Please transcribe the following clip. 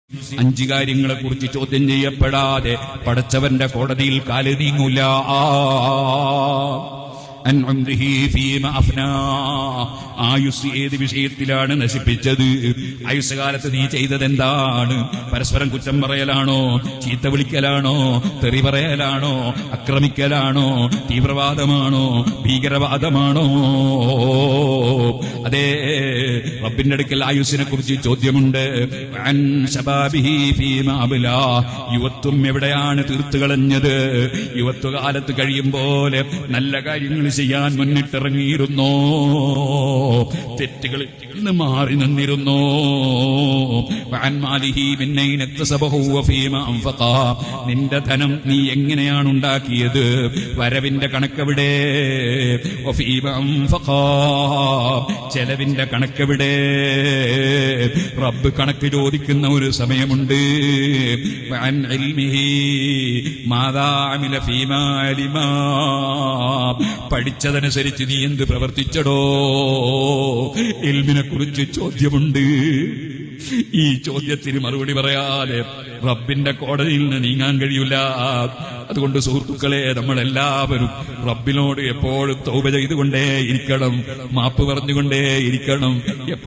5 കാര്യങ്ങളെക്കുറിച്ച് ചോദ്യം ചെയ്യപ്പെടാതെ പടച്ചവന്റെ കോടതിയിൽ കാല് നീങ്ങൂല. ആയുസ് ഏത് വിഷയത്തിലാണ് നശിപ്പിച്ചത്? ആയുസ്സുകാലത്ത് നീ ചെയ്തതെന്താണ്? പരസ്പരം കുറ്റം പറയലാണോ? ചീത്ത വിളിക്കലാണോ? തെറി പറയലാണോ? ആക്രമിക്കലാണോ? തീവ്രവാദമാണോ? ഭീകരവാദമാണോ? അതേ, റബ്ബിന്റെ അടുക്കൽ ആയുസ്സിനെ കുറിച്ച് ചോദ്യമുണ്ട്. യുവത്വം എവിടെയാണ് തീർത്തുകളഞ്ഞത്? യുവത്വകാലത്ത് കഴിയും പോലെ നല്ല കാര്യങ്ങൾ ചെയ്യാൻ മുന്നിട്ടിറങ്ങിയിരുന്നോ? തെറ്റുകളിൽ നിന്ന് മാറി നിന്നിരുന്നോ? നിന്റെ ധനം നീ എങ്ങനെയാണ് ഉണ്ടാക്കിയത്? വരവിന്റെ കണക്കെവിടെ? ചെലവിന്റെ കണക്കെവിടെ? റബ്ബ് കണക്ക് ചോദിക്കുന്ന ഒരു സമയമുണ്ട്. പഠിച്ചതനുസരിച്ച് നീ എന്ത് പ്രവർത്തിച്ചടോ? ഇൽമിനെ കുറിച്ച് ചോദ്യമുണ്ട്. ഈ ചോദ്യത്തിന് മറുപടി പറയാതെ റബ്ബിന്റെ കോടതിയിൽ നിന്ന് നീങ്ങാൻ കഴിയില്ല. അതുകൊണ്ട് സുഹൃത്തുക്കളെ, നമ്മളെല്ലാവരും റബ്ബിനോട് എപ്പോഴും തൗബ ചെയ്തുകൊണ്ടേ ഇരിക്കണം, മാപ്പ് പറഞ്ഞുകൊണ്ടേ ഇരിക്കണം.